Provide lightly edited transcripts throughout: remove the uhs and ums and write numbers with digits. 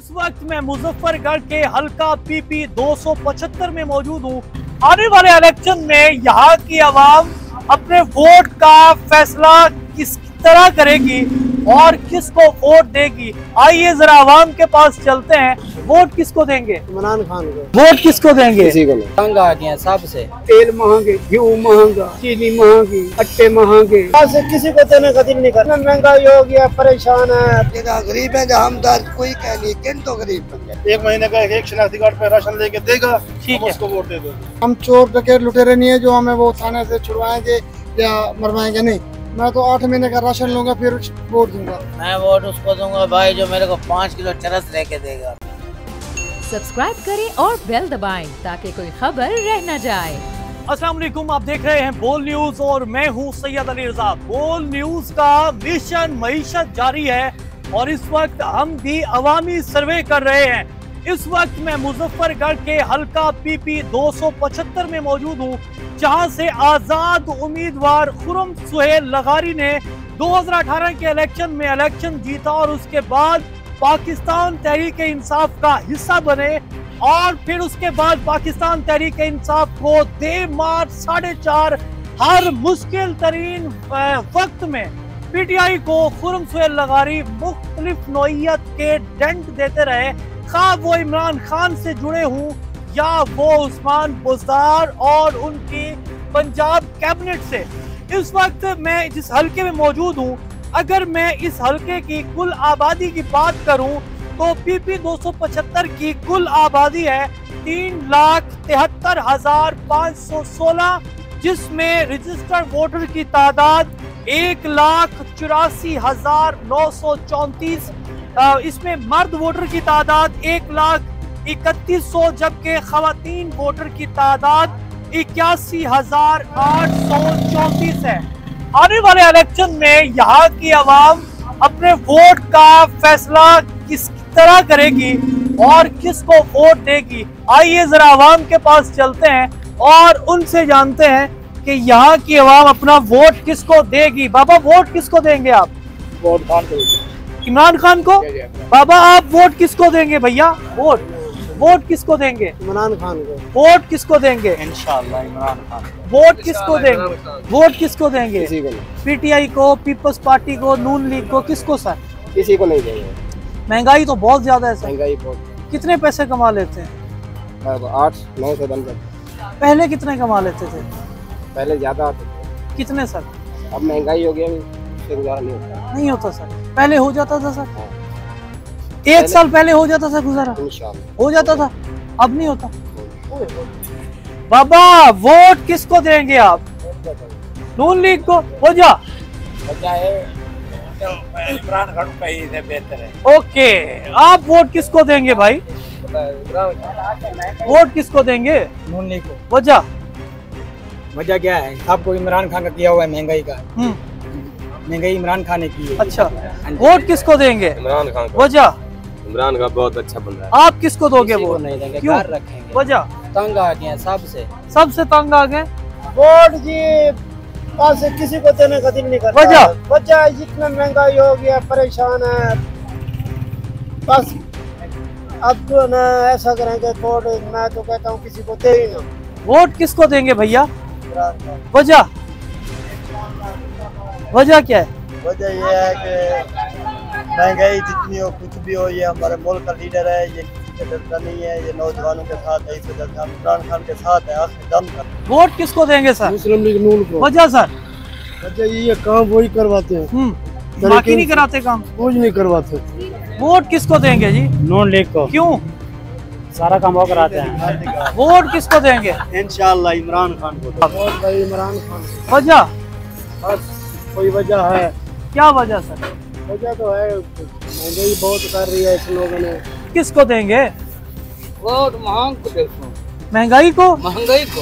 इस वक्त मैं मुजफ्फरगढ़ के हल्का पीपी 275 में मौजूद हूँ। आने वाले इलेक्शन में यहाँ की आवाम अपने वोट का फैसला किस तरह करेगी और किसको वोट देगी। आइए जरा आवाम के पास चलते हैं। वोट किसको देंगे? इमरान खान को। वोट किसको देंगे? किसी को नहीं। महंगा आ गया सबसे, तेल महंगे, घी महंगा, चीनी महंगी, अट्टे महंगे, किसी को देने का दिल नहीं करना। महंगाई हो गया, परेशान है। गरीब है हम कोई कह नहीं, किन तो गरीब है। 1 महीने का एक शनाख्ती कार्ड पे राशन लेके देगा, ठीक है, उसको वोट दे दो। हम चोर डकैत लुटेरे नहीं है जो हमें वो थाने से छुड़वाएंगे या मरवाएंगे नहीं। मैं तो 8 महीने का राशन लूंगा फिर वोट दूंगा। मैं वोट उसको दूंगा भाई जो मेरे को 5 किलो चरस लेके देगा। सब्सक्राइब करें और बेल दबाएं ताकि कोई खबर रह न जाए। अस्सलाम वालेकुम, आप देख रहे हैं बोल न्यूज और मैं हूं सैयद अली रजा। बोल न्यूज का मिशन मईशत जारी है और इस वक्त हम भी अवामी सर्वे कर रहे हैं। इस वक्त मैं मुजफ्फरगढ़ के हल्का पीपी 275 में मौजूद हूँ, जहां से आजाद उम्मीदवार खुर्रम सुहेल लगारी ने 2018 के इलेक्शन में इलेक्शन जीता और उसके बाद पाकिस्तान तहरीक इंसाफ का हिस्सा बने और फिर उसके बाद पाकिस्तान तहरीक इंसाफ को दे मार 4.5 हर मुश्किल तरीन वक्त में पीटीआई को खुर्रम सुहेल लगारी मुख्तलिफ नौइयत के डेंट देते रहे, खा वो इमरान खान से जुड़े हूँ या वो उस्मान बुज़दार और उनकी पंजाब कैबिनेट से। इस वक्त मैं जिस हलके में मौजूद हूँ, अगर मैं इस हलके की कुल आबादी की बात करूं तो पीपी 275 की कुल आबादी है 3,73,516, जिसमें रजिस्टर्ड वोटर की तादाद 1,84,934। इसमें मर्द वोटर की तादाद 1,31,000 जबकि खवातीन वोटर की तादाद 81,834 है। आने वाले इलेक्शन में यहाँ की आवाम अपने वोट का फैसला किस तरह करेगी और किसको वोट देगी। आइए जरा आवाम के पास चलते हैं और उनसे जानते हैं कि यहाँ की आवाम अपना वोट किसको देगी। बाबा वोट किसको देंगे आप? वोट खान को, इमरान खान को। बाबा आप वोट किसको देंगे? भैया वोट किसको देंगे? इमरान खान को। वोट किसको देंगे? इंशाल्लाह इमरान खान। वोट किसको देंगे? वोट किसको देंगे? किसी को नहीं। पीटीआई को, पीपल्स पार्टी को, नून लीग को, किसको सर? किसी को नहीं देंगे। महंगाई तो बहुत ज्यादा है सर। महंगाई बहुत। कितने पैसे कमा लेते हैं? 8-9 से 10 तक। पहले कितने कमा लेते थे? पहले ज्यादा आते थे। कितने सर? अब महंगाई हो गया, गुजारा नहीं होता सर। पहले हो जाता था सर। 1 साल पहले हो जाता था गुजारा, इंशाल्लाह हो जाता था, अब नहीं होता। बाबा वोट किसको देंगे आप? नून लीग को। हो जा इमरान खान का ही बेहतर है। ओके, आप वोट किसको देंगे भाई? वोट किसको देंगे? नून लीग को। वजह वजह क्या है? सबको इमरान खान का किया हुआ है महंगाई का। महंगाई इमरान खान ने की है। अच्छा, वोट किसको देंगे? इमरान खान। वजह? इमरान का बहुत अच्छा बन रहा है। आप किसको दोगे वोट? नहीं देंगे, क्यों? घर रखेंगे। वजह? तंग आ गए सबसे तंग आ गए। वोट जी पास किसी को देने का दिल नहीं करता। वजह जितना महंगाई हो गया, परेशान है बस। अब जो ना ऐसा करेंगे वोट, मैं तो कहता हूँ किसी को दे ही ना। वोट किसको देंगे भैया? वजह क्या है? वजह ये है कि महंगाई जितनी हो, कुछ भी हो, ये हमारे मुल्क का लीडर है, ये किसी से डरता नहीं है, ये नौजवानों के साथ है, इस वजह से हम इमरान खान के साथ है आखिर दम तक। वोट किसको देंगे सर? मुस्लिम लीग नून को। वजह सर? वजह ये काम वही करवाते हैं, बाकी नहीं कराते काम, कुछ नहीं करवाते। वोट किसको देंगे जी? नून लीग को। क्यों? सारा काम वो कराते हैं। वोट किसको देंगे? इंशाल्लाह इमरान खान को। वोट भाई इमरान खान। वजह? बस कोई वजह है? क्या वजह सर? वजह तो है महंगाई बहुत कर रही है इस लोगों ने। किसको देंगे? वोट महंगाई को। महंगाई को।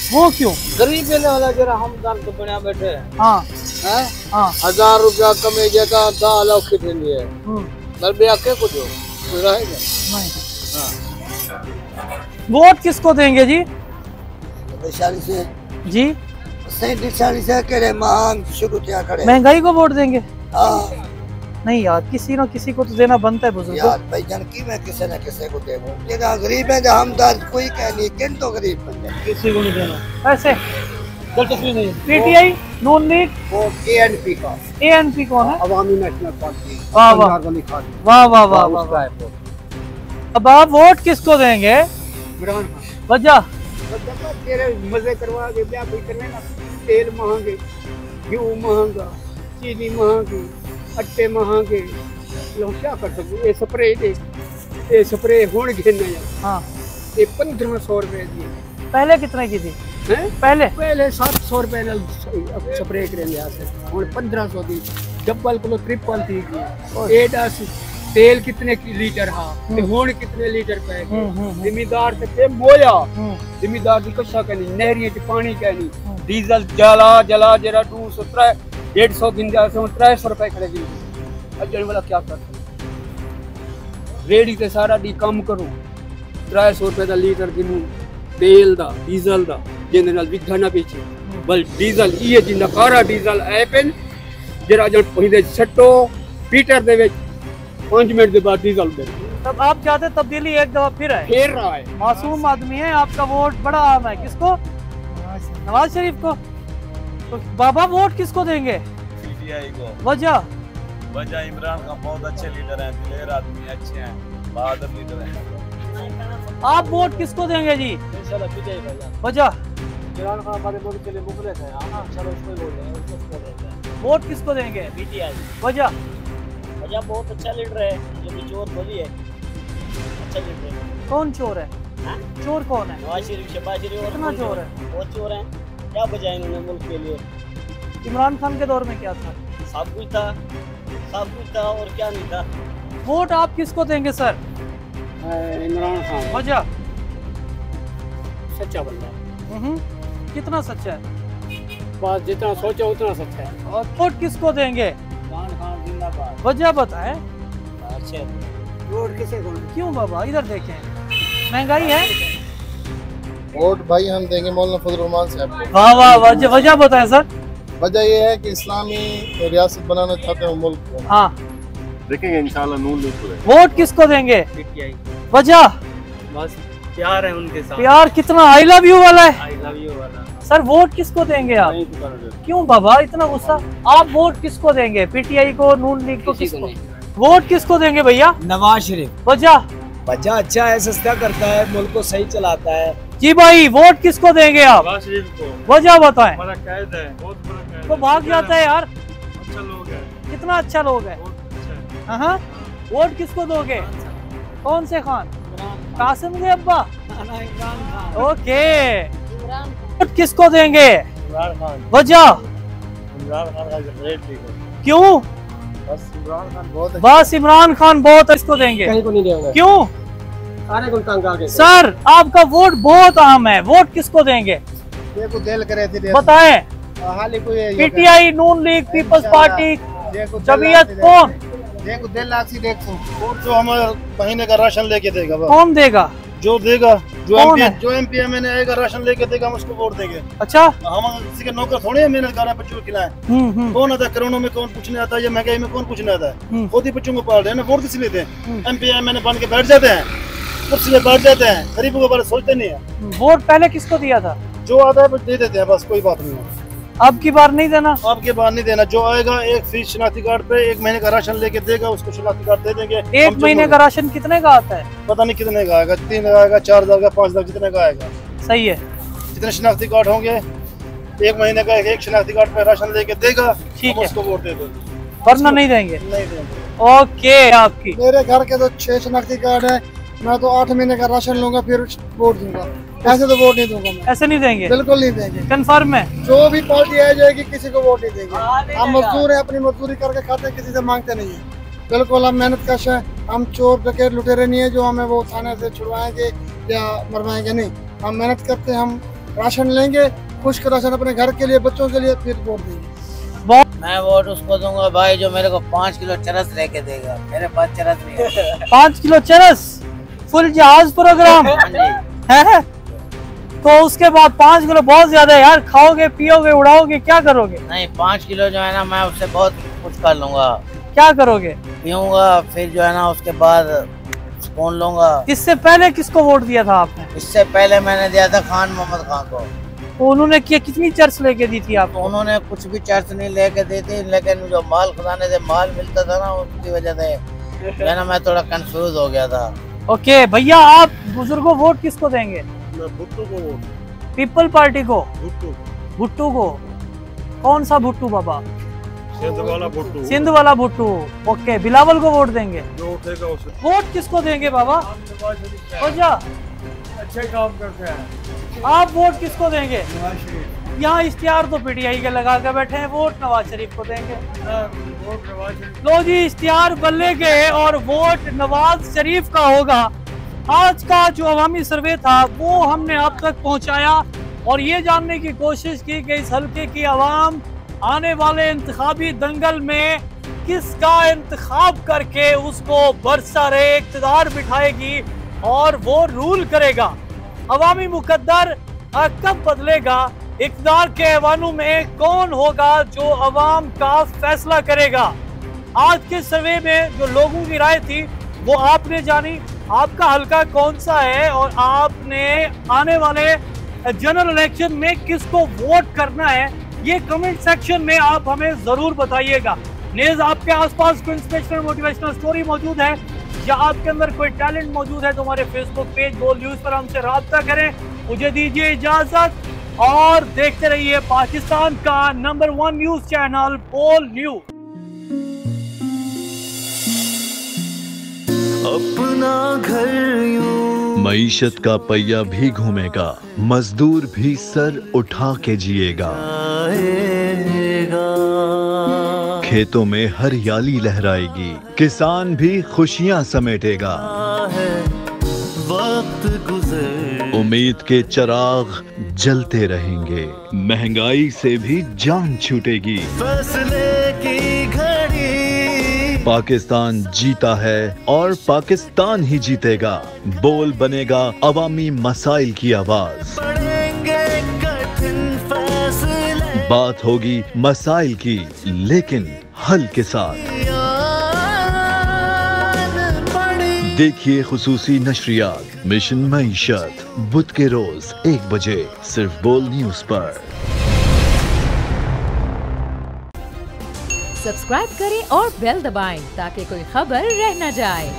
वो क्यों? गरीब वाला जरा हम दाम तो बना बैठे हैं। हाँ 1000 रुपया कमे जगह दाल और खिचड़ी है। नरबिया के को जो रहेगा नहीं। वोट किसको देंगे जी? से जी से करे मांग शुरू क्या करे। महंगाई को वोट देंगे? नहीं यार, किसी न किसी को तो देना बनता है बुजुर्ग। यार भाई जनकी में किसी न किसी को देवो, ये गरीब है जहाँ हम दर्द कोई कह नहीं, किन तो गरीब बंदे किसी को नहीं देना। ऐसे पीटीआई नून लीग वो ANP का। ANP कौन है? अवामी नेशनल पार्टी। वाह वाह वाह वाह वाह वाह। अब आप वोट किसको देंगे? इमरान खान। वजह तेरे मजे करवा के क्या कोई करने ना, तेल महंगे, घी महंगा, चीनी महंगी, अट्टे महंगे, लोग क्या कर सकते? ये स्प्रे दे, ये स्प्रे होने घेरने हाँ, ये 1500 रुपए दिए। पहले कितने की थी? हैं? पहले 700 रुपए स्प्रे करेंगे यहाँ से, और 1500 दी। डबल किलो ट्रिपल थी की 10 तेल कितने की लीटर हा, होने कितने लीटर पे जिम्मेदार से मोया, जिम्मेदार की कशा कहनी, नहरी पानी कहनी, डीजल जला जला जरा 200-150 दिन 300 रुपए खड़े गिन। अजन वाला क्या करता? रेडी ते सारा दी कम करो, 300 रुपए का लीटर गिनू तेल दा, डीजल दा, जिंदे नाल विधा ना पीछे। बल डीजल ये जिंदा कारा डीजल ऐपन जरा जन पहिदे छट्टो पीटर दे विच 5 मिनट के बाद डीजल दे। तब आप चाहते तब्दीली एक दफा फिर रहा है। मासूम आदमी है, आपका वोट बड़ा आम है। किसको? नवाज शरीफ को। तो बाबा वोट किसको देंगे? पीटीआई को। वजह इमरान खान बहुत अच्छे लीडर हैं, दिलेर आदमी अच्छे हैं, बहादुर लीडर हैं। आप वोट किसको देंगे जी? वजह इमरान खान हमारे मुल्क के लिए मुखलिस है, चलो उसको ही बोल रहे हैं, उसको देते हैं। वोट किसको देंगे? पीटीआई। वजह बहुत अच्छा लीडर है, जो भी चोर बोली है, अच्छा लीडर है। कौन चोर है? हाँ? चोर कौन है? नवाज शरीफ, शहबाज शरीफ और कितना चोर है? बहुत चोर हैं। क्या बचा इन्होंने मुल्क के लिए? इमरान खान के दौर में क्या था? सब कुछ था और क्या नहीं था। वोट आप किसको देंगे सर? इमरान खान वजह सच्चा बंदा है, कितना सच्चा है? बस जितना सोचा उतना सच्चा है। और वोट किसको देंगे? इमरान खान जिंदाबाद। वजह बताएं। अच्छे वोट किसे कौन? क्यों बाबा, इधर देखें, महंगाई है। वोट भाई हम देंगे मौलाना फजल रहमान साहब को। वाह वाह, वजह बताएं सर। वजह ये है कि इस्लामी रियासत बनाना चाहते हैं मुल्क को। हाँ, देखेंगे इंशाल्लाह नून लीग को। वोट किसको देंगे? पीटीआई। वजह बस प्यार है उनके साथ। प्यार कितना आई लव यू वाला है। आई लव यू वाला। सर वोट किसको देंगे आप? क्यों बाबा इतना गुस्सा? आप वोट किसको देंगे? पीटीआई को, नून लीग को, किसको? वोट किसको देंगे भैया? नवाज शरीफ। वजह अच्छा है, सस्ता करता है, मुल्क को सही चलाता है। जी भाई, वोट किसको देंगे आप? नवाज शरीफ को। वजह बताएं। हमारा कैद है, बहुत बड़ा कैद है। तो भाग जाता है यार। अच्छा लोग है, कितना अच्छा लोग है। बहुत अच्छा है। हाँ, वोट किसको दोगे? कौन से खान? कासिम के अब्बा। ओके, वोट किसको देंगे? इमरान खान। वजह? इमरान खान का ग्रेट लीडर। क्यों? बस इमरान खान बहुत बस इमरान खान बहुत इसको देंगे। कहीं को नहीं देंगे, क्यों? सारे को तंग आगे। सर आपका वोट बहुत अहम है, वोट किसको देंगे? देखो दिल करे थे बताएं। हाली कोई पीटीआई, नून लीग, पीपल्स पार्टी, जमीयत, कौन? देखो दिल लासी देखो। वोट जो हमारे महीने का राशन लेके देगा, बस। कौन देगा? जो देगा, कौन है? जो एमपी एमएलए आएगा राशन लेके देगा, हम उसको वोट देंगे। अच्छा, हम किसी के नौकर थोड़े हैं, मेहनत कर रहे हैं बच्चों को खिलाएं। कौन आता है कोरोना में, कौन पूछने आता है, या महंगाई में कौन पूछने आता है? खुद ही बच्चों को पाल रहे हैं ना, वोट किस लिए दें? एमपी एमएलए बन के बैठ जाते हैं, कुर्सी पे बैठ जाते हैं, गरीबों के बारे में सोचते नहीं है। वोट पहले किसको दिया था? जो आता है दे देते हैं, बस कोई बात नहीं है। अब की बार नहीं देना? आपके बार नहीं देना, जो आएगा एक फ्री शनाख्ती कार्ड पे 1 महीने का राशन लेके देगा, उसको शनाख्ती कार्ड दे देंगे। 1 महीने का राशन कितने का आता है? पता नहीं कितने का आएगा, 3 का आएगा, 4,000 का, 5,000 जितने का आएगा। सही है, जितने शनाख्ती कार्ड होंगे 1 महीने का एक शनाख्ती कार्ड पे राशन लेके देगा, ठीक हम है। उसको वोट दे देंगे, वरना नहीं देंगे। नहीं देंगे। ओके, आपकी मेरे घर के तो 6 शनाख्ती कार्ड है, मैं तो 8 महीने का राशन लूंगा फिर वोट दूंगा। ऐसे तो वोट नहीं दूंगा मैं, ऐसे नहीं देंगे? बिल्कुल नहीं देंगे। कंफर्म है? जो भी पार्टी आ जाएगी किसी को वोट नहीं देंगे। हम मजदूर हैं, अपनी मजदूरी करके खाते हैं, किसी से मांगते नहीं है। बिल्कुल हम मेहनत कश हैं, हम चोर डकैत लुटेरे नहीं है जो हमें वो थाने से छुड़वाएंगे या मरवाएंगे नहीं। हम मेहनत करते हैं, हम राशन लेंगे, खुश्क राशन अपने घर के लिए, बच्चों के लिए, फिर वोट देंगे। मैं वोट उसको दूंगा भाई जो मेरे को 5 किलो चरस लेके देगा। मेरे पास चरस नहीं है। 5 किलो चरस, फुल जहाज प्रोग्राम है। तो उसके बाद 5 किलो बहुत ज्यादा है यार, खाओगे पियोगे उड़ाओगे क्या करोगे? नहीं, 5 किलो जो है ना, मैं उससे बहुत कुछ कर लूंगा। क्या करोगे? पीऊंगा, फिर जो है ना उसके बाद सुकून लूंगा। इससे पहले किसको वोट दिया था आपने? इससे पहले मैंने दिया था खान मोहम्मद खान को। तो उन्होंने कितनी चर्च लेके दी थी आपको? उन्होंने कुछ भी चर्च नहीं लेके दी थी, लेकिन जो माल खजाने से माल मिलता था ना, उसकी वजह से जो है ना मैं थोड़ा कंफ्यूज हो गया था। ओके भैया, आप बुजुर्गों वोट किसको देंगे? भुट्टो को वोट। पीपल पार्टी को? भुट्टो को? कौन सा भुट्टू बाबा? सिंध वाला भुट्टो। सिंध वाला भुट्टू। ओके, बिलावल को वोट देंगे? जो उठेगा उसे। वोट किसको देंगे बाबा? अच्छे काम करते हैं। आप वोट किसको देंगे? यहाँ इश्तिहार तो पीटीआई के लगा के बैठे हैं, वोट नवाज शरीफ को देंगे। लो जी, इश्तिहार बल्ले के और वोट नवाज शरीफ का होगा। आज का जो अवामी सर्वे था वो हमने आप तक पहुंचाया और ये जानने की कोशिश की कि इस हल्के की आवाम आने वाले इंतखाबी दंगल में किसका इंतखाब करके उसको बरसरे इक़्तिदार बिठाएगी और वो रूल करेगा। अवामी मुकद्दर कब बदलेगा? इक़्तिदार के ऐवानों में कौन होगा जो अवाम का फैसला करेगा? आज के सर्वे में जो लोगों की राय थी वो आपने जानी। आपका हल्का कौन सा है और आपने आने वाले जनरल इलेक्शन में किसको वोट करना है, ये कमेंट सेक्शन में आप हमें जरूर बताइएगा। नेज़ आपके आसपास कोई इंस्पिरेशनल मोटिवेशनल स्टोरी मौजूद है या आपके अंदर कोई टैलेंट मौजूद है तो हमारे फेसबुक पेज बोल न्यूज पर हमसे राब्ता करें। मुझे दीजिए इजाजत और देखते रहिए पाकिस्तान का नंबर 1 न्यूज चैनल बोल न्यूज। अपना घर मईशत का पहिया भी घूमेगा, मजदूर भी सर उठा के जिएगा। खेतों में हरियाली लहराएगी, किसान भी खुशियां समेटेगा। वक्त गुजर उम्मीद के चिराग जलते रहेंगे, महंगाई से भी जान छूटेगी। फैसले की घड़ी पाकिस्तान जीता है और पाकिस्तान ही जीतेगा। बोल बनेगा अवामी मसाइल की आवाज। बात होगी मसाइल की लेकिन हल के साथ। देखिए खुसूसी नशरियात मिशन मईशत बुध के रोज 1 बजे सिर्फ बोल न्यूज पर। सब्सक्राइब करें और बेल दबाएं ताकि कोई खबर रह न जाए।